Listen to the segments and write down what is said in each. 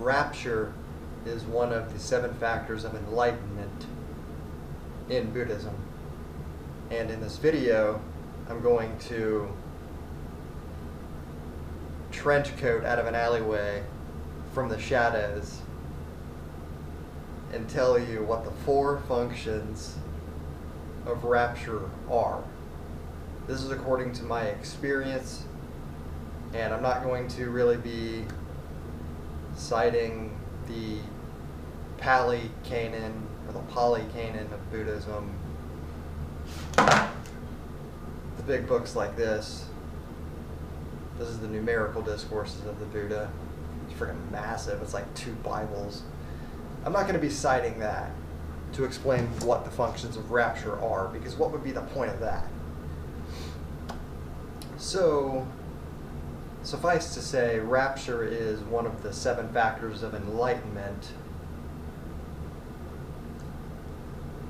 rapture is one of the 7 factors of enlightenment in Buddhism. And in this video, I'm going to trench coat out of an alleyway from the shadows and tell you what the 4 functions of rapture are. This is according to my experience, and I'm not going to really be citing the Pali Canon or the Pali Canon of Buddhism, the big books like this. This is the numerical discourses of the Buddha. It's freaking massive. It's like 2 Bibles. I'm not going to be citing that to explain what the functions of rapture are, because what would be the point of that? So, suffice to say, rapture is one of the 7 factors of enlightenment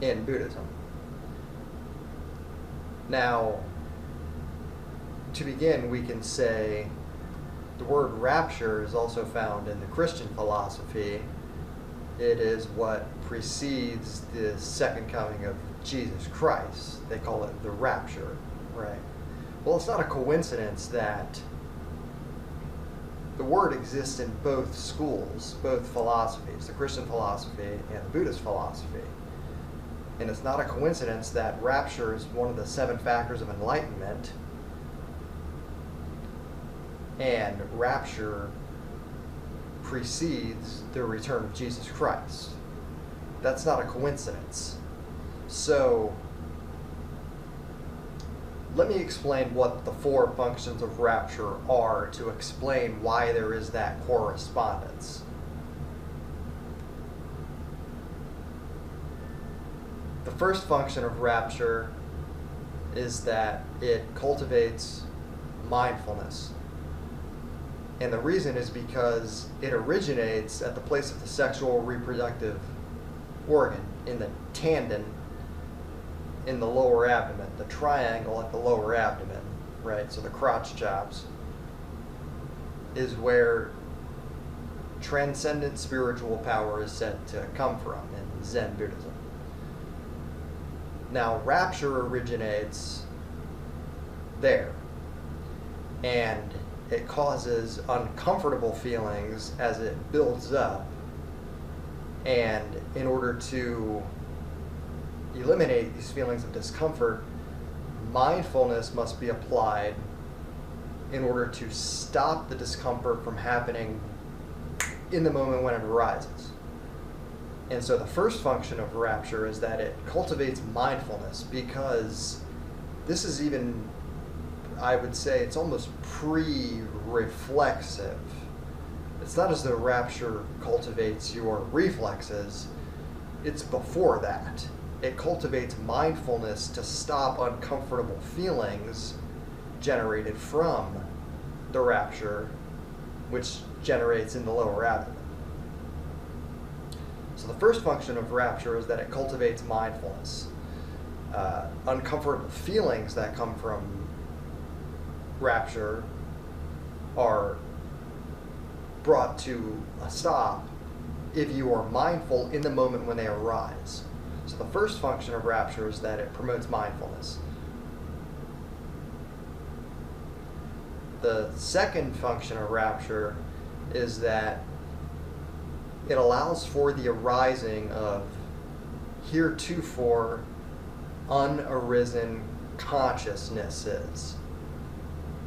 in Buddhism. Now, to begin, we can say the word rapture is also found in the Christian philosophy. It is what precedes the second coming of Jesus Christ. They call it the rapture, right? Well, it's not a coincidence that the word exists in both schools, both philosophies, the Christian philosophy and the Buddhist philosophy. And it's not a coincidence that rapture is one of the 7 factors of enlightenment, and rapture precedes the return of Jesus Christ. That's not a coincidence. So, let me explain what the 4 functions of rapture are to explain why there is that correspondence. The first function of rapture is that it cultivates mindfulness. And the reason is because it originates at the place of the sexual reproductive organ, in the tendon in the lower abdomen, the triangle at the lower abdomen, right? So the crotch chops is where transcendent spiritual power is said to come from in Zen Buddhism. Now, rapture originates there, and it causes uncomfortable feelings as it builds up, and in order to eliminate these feelings of discomfort, mindfulness must be applied in order to stop the discomfort from happening in the moment when it arises. And so the first function of rapture is that it cultivates mindfulness, because this is even, I would say, it's almost pre-reflexive. It's not as though rapture cultivates your reflexes, it's before that. It cultivates mindfulness to stop uncomfortable feelings generated from the rapture, which generates in the lower abdomen. So the first function of rapture is that it cultivates mindfulness. Uncomfortable feelings that come from rapture are brought to a stop if you are mindful in the moment when they arise. So the first function of rapture is that it promotes mindfulness. The second function of rapture is that it allows for the arising of heretofore unarisen consciousnesses.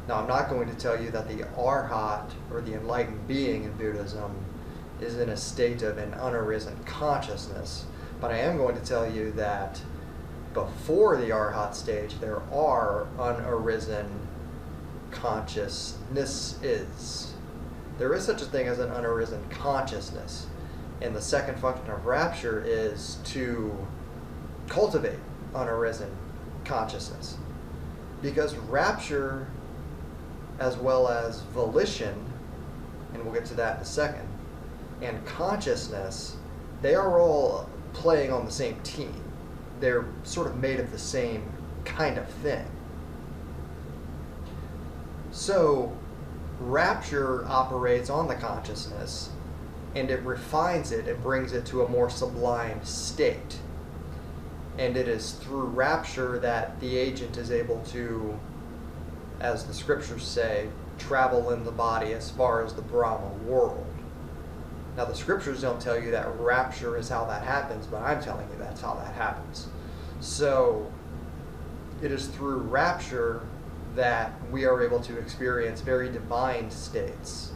Now, I'm not going to tell you that the arhat, or the enlightened being in Buddhism, is in a state of an unarisen consciousness, but I am going to tell you that before the arhat stage, there are unarisen consciousnesses. There is such a thing as an unarisen consciousness. And the second function of rapture is to cultivate unarisen consciousness. Because rapture, as well as volition, and we'll get to that in a second, and consciousness, they are all playing on the same team. They're sort of made of the same kind of thing. So rapture operates on the consciousness, and it refines it and brings it to a more sublime state. And it is through rapture that the agent is able to, as the scriptures say, travel in the body as far as the Brahma world. Now, the scriptures don't tell you that rapture is how that happens, but I'm telling you that's how that happens. So, it is through rapture that we are able to experience very divine states.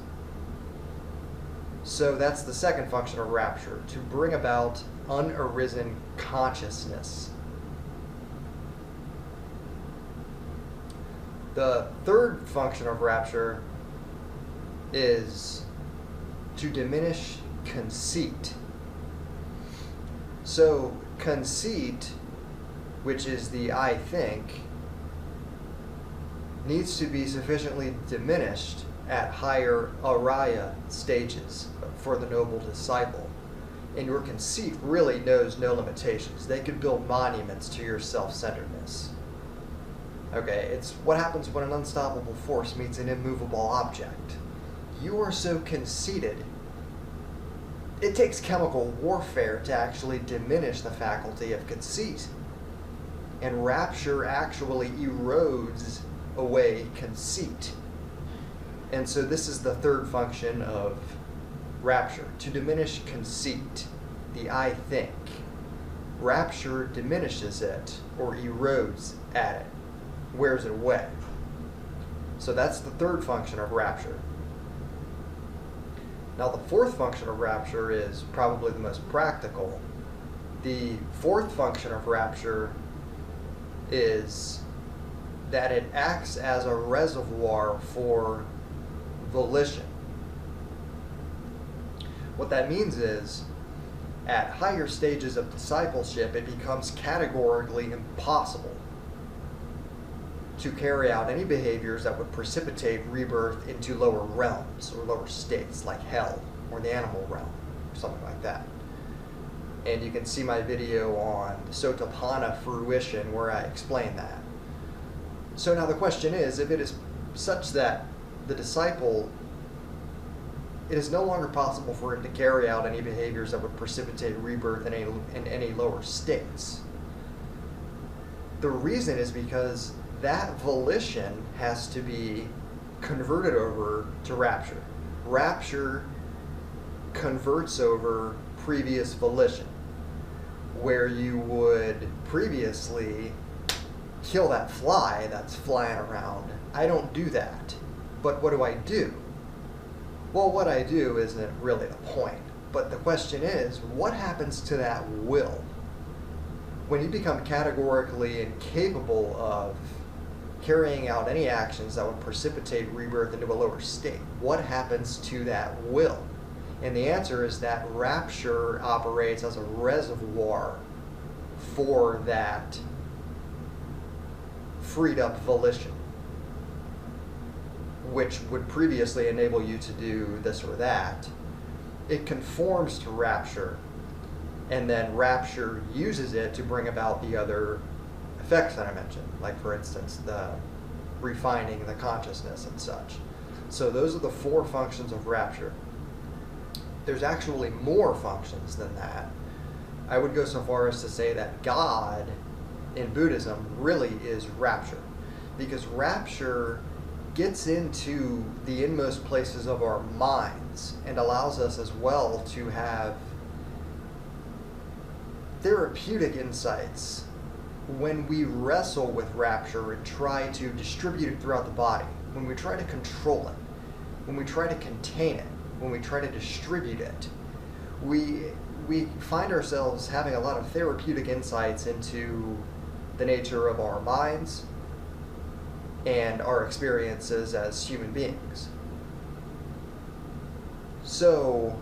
So that's the second function of rapture, to bring about unarisen consciousness. The third function of rapture is to diminish conceit. So conceit, which is the I think, needs to be sufficiently diminished at higher araya stages for the noble disciple. And your conceit really knows no limitations. They could build monuments to your self-centeredness. Okay, it's what happens when an unstoppable force meets an immovable object. You are so conceited, it takes chemical warfare to actually diminish the faculty of conceit. And rapture actually erodes away conceit. And so this is the third function of rapture, to diminish conceit, the I think. Rapture diminishes it or erodes at it, wears it away. So that's the third function of rapture. Now the fourth function of rapture is probably the most practical. The fourth function of rapture is that it acts as a reservoir for volition. What that means is, at higher stages of discipleship, it becomes categorically impossible to carry out any behaviors that would precipitate rebirth into lower realms or lower states like hell or the animal realm or something like that. And you can see my video on the Sotapanna fruition where I explain that. So now the question is, if it is such that the disciple, it is no longer possible for it to carry out any behaviors that would precipitate rebirth in any lower states. The reason is because that volition has to be converted over to rapture. Rapture converts over previous volition, where you would previously kill that fly that's flying around. I don't do that. But what do? Well, what I do isn't really the point. But the question is, what happens to that will? When you become categorically incapable of carrying out any actions that would precipitate rebirth into a lower state, what happens to that will? And the answer is that rapture operates as a reservoir for that freed up volition, which would previously enable you to do this or that. It conforms to rapture, and then rapture uses it to bring about the other effects that I mentioned, like for instance the refining the consciousness and such. So those are the four functions of rapture. There's actually more functions than that. I would go so far as to say that God in Buddhism really is rapture, because rapture gets into the inmost places of our minds and allows us as well to have therapeutic insights when we wrestle with rapture and try to distribute it throughout the body, when we try to control it, when we try to contain it, when we try to distribute it. We find ourselves having a lot of therapeutic insights into the nature of our minds and our experiences as human beings. So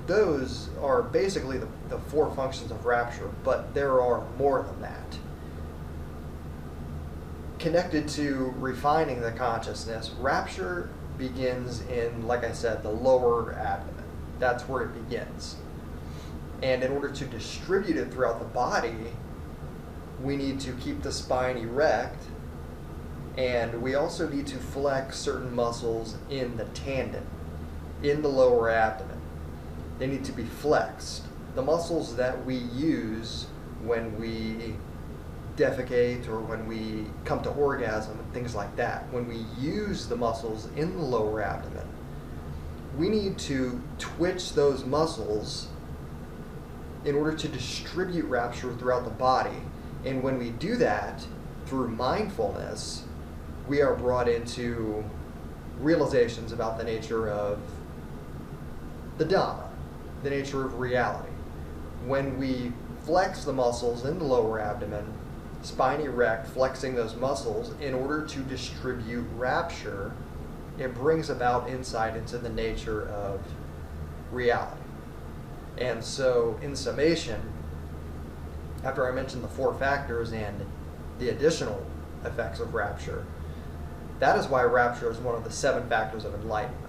those are basically the four functions of rapture, but there are more than that. Connected to refining the consciousness, rapture begins in, like I said, the lower abdomen. That's where it begins. And in order to distribute it throughout the body, we need to keep the spine erect, and we also need to flex certain muscles in the tendon, in the lower abdomen. They need to be flexed. The muscles that we use when we defecate or when we come to orgasm and things like that, when we use the muscles in the lower abdomen, we need to twitch those muscles in order to distribute rapture throughout the body. And when we do that through mindfulness, we are brought into realizations about the nature of the Dhamma, the nature of reality. When we flex the muscles in the lower abdomen, spine erect, flexing those muscles in order to distribute rapture, it brings about insight into the nature of reality. And so, in summation, after I mentioned the 4 factors and the additional effects of rapture, that is why rapture is one of the 7 factors of enlightenment.